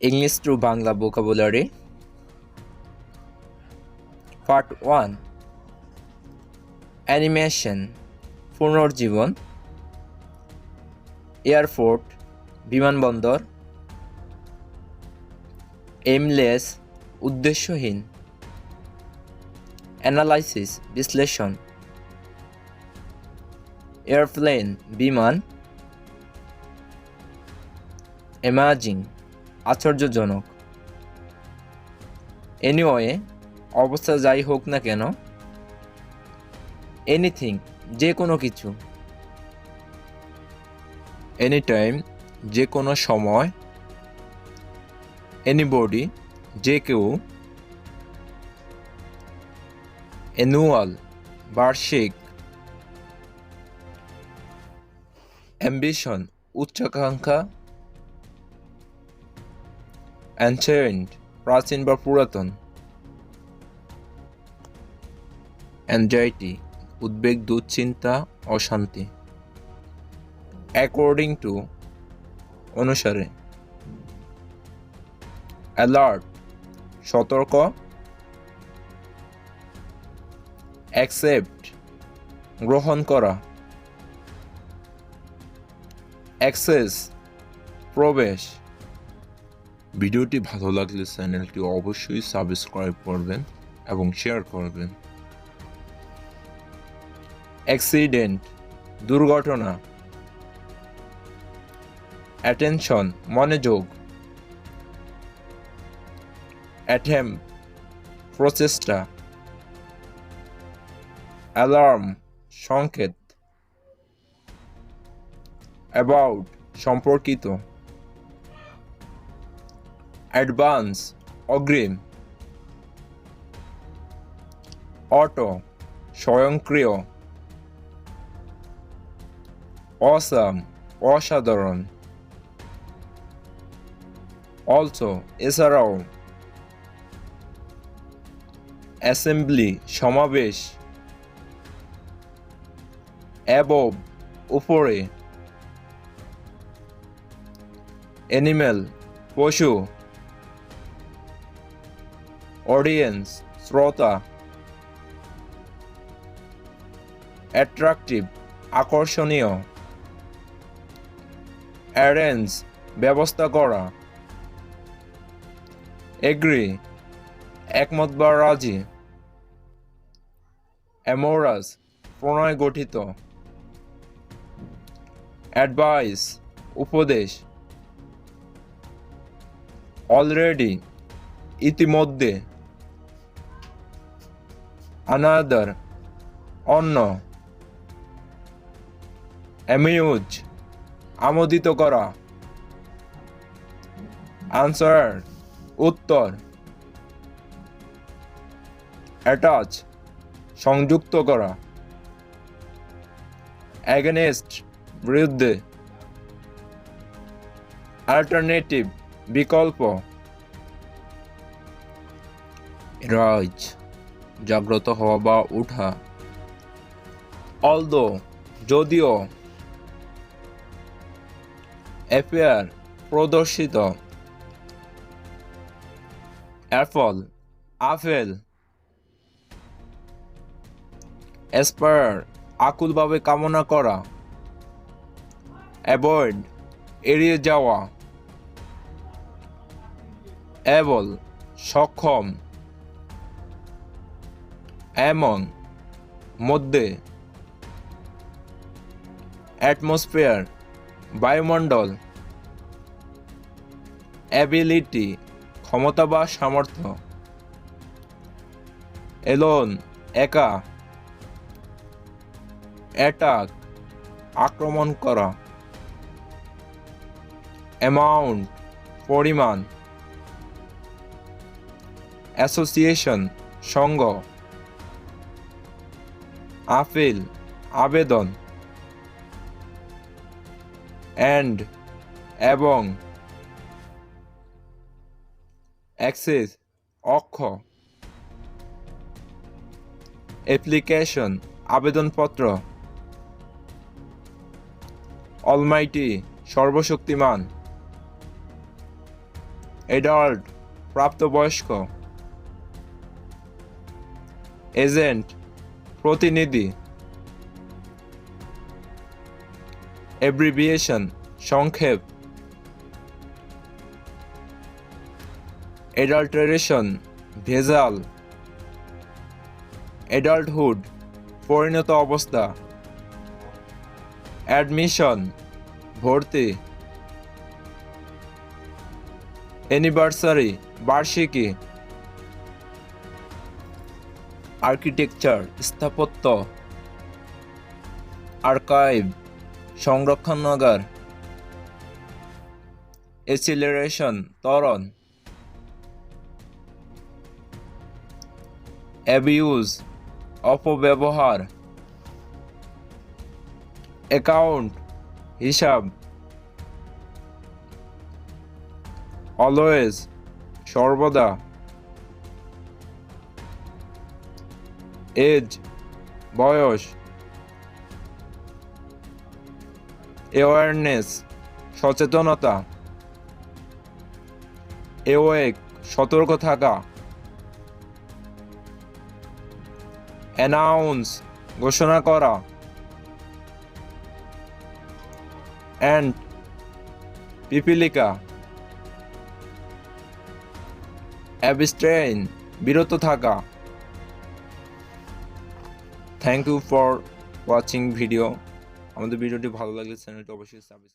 English to Bangla vocabulary. Part 1. Animation পুনর্জীবন, airport বিমানবন্দর, aimless উদ্দেশ্যহীন, analysis বিশ্লেষণ, airplane বিমান, amazing আশ্চর্যজনক, এনিওয়ে অবস্থা যাই হোক না কেন, এনিথিং যে কোনো কিছু, এনিটাইম যে কোনো সময়, এনিবডি যে কেউ, অ্যানুয়াল বার্ষিক, অ্যাম্বিশন উচ্চাকাঙ্ক্ষা, অ্যানসিয়েন্ট প্রাচীন বা পুরাতন, অ্যাংজাইটি উদ্বেগ দুশ্চিন্তা অশান্তি, অ্যাকর্ডিং টু অনুসারে, অ্যালার্ট সতর্ক, অ্যাকসেপ্ট গ্রহণ করা, অ্যাক্সেস প্রবেশ। ভিডিওটি ভালো লাগলে চ্যানেলটি অবশ্যই সাবস্ক্রাইব করবেন এবং শেয়ার করবেন। অ্যাক্সিডেন্ট দুর্ঘটনা, অ্যাটেনশন মনোযোগ, অ্যাটেম্প প্রচেষ্টা, অ্যালার্ম সংকেত, অ্যাবাউট সম্পর্কিত, অ্যাডভান্স অগ্রিম, অটো স্বয়ংক্রিয়, অসাম অসাধারণ, অলসো এছাড়াও, অ্যাসেম্বলি সমাবেশ, অ্যাবভ উপরে, অ্যানিম্যাল পশু, অডিয়েন্স শ্রোতা, অ্যাট্রাকটিভ আকর্ষণীয়, অ্যারেঞ্জ ব্যবস্থা করা, এগ্রি একমত বা রাজি, অ্যামোরাস প্রণয় গঠিত, অ্যাডভাইস উপদেশ, অলরেডি ইতিমধ্যে, আনাদার অন্য, অ্যামিউজ আমোদিত করা, আনসার উত্তর, অ্যাটাচ সংযুক্ত করা, অ্যাগেনেস্ট বিরুদ্ধে, অল্টারনেটিভ বিকল্প, রাইজ জাগ্রত হওয়া বা ওঠা, অলদো যদিও, অ্যাপিয়ার প্রদর্শিত, অ্যাপল আপেল, অ্যাসপায়ার আকুলভাবে কামনা করা, অ্যাভয়েড এড়িয়ে যাওয়া, অ্যাবল সক্ষম, অ্যামং মধ্যে, অ্যাটমসফিয়ার বায়ুমণ্ডল, অ্যাবিলিটি ক্ষমতা বা সামর্থ্য, এলোন একা, অ্যাটাক আক্রমণ করা, অ্যামাউন্ট পরিমাণ, অ্যাসোসিয়েশন সংঘ, আপিল আবেদন, অ্যান্ড এবং, অ্যাক্সেস অক্ষ, অ্যাপ্লিকেশন আবেদনপত্র, অলমাইটি সর্বশক্তিমান, অ্যাডাল্ট প্রাপ্তবয়স্ক, এজেন্ট প্রতিনিধি, অ্যাব্রিভিয়েশন সংক্ষেপ, অ্যাডাল্টারেশন ভেজাল, অ্যাডাল্টহুড পরিণত অবস্থা, অ্যাডমিশন ভর্তি, অ্যানিভার্সারি বার্ষিকী, আর্কিটেকচার স্থাপত্য, আর্কাইভ সংরক্ষণাগার, অ্যাসিলারেশন ত্বরণ, অ্যাবিউজ অপব্যবহার, অ্যাকাউন্ট হিসাব, অলওয়েজ সর্বদা, এজ বয়স, অ্যাওয়ারনেস সচেতনতা, অ্যাওয়েক সতর্ক থাকা, অ্যানাউন্স ঘোষণা করা, অ্যান্ড পিপিলিকা, অ্যাবস্টেইন বিরত থাকা। Thank you for watching video. আমাদের ভিডিওটি ভালো লাগলে চ্যানেলটি অবশ্যই সাবস্ক্রাইব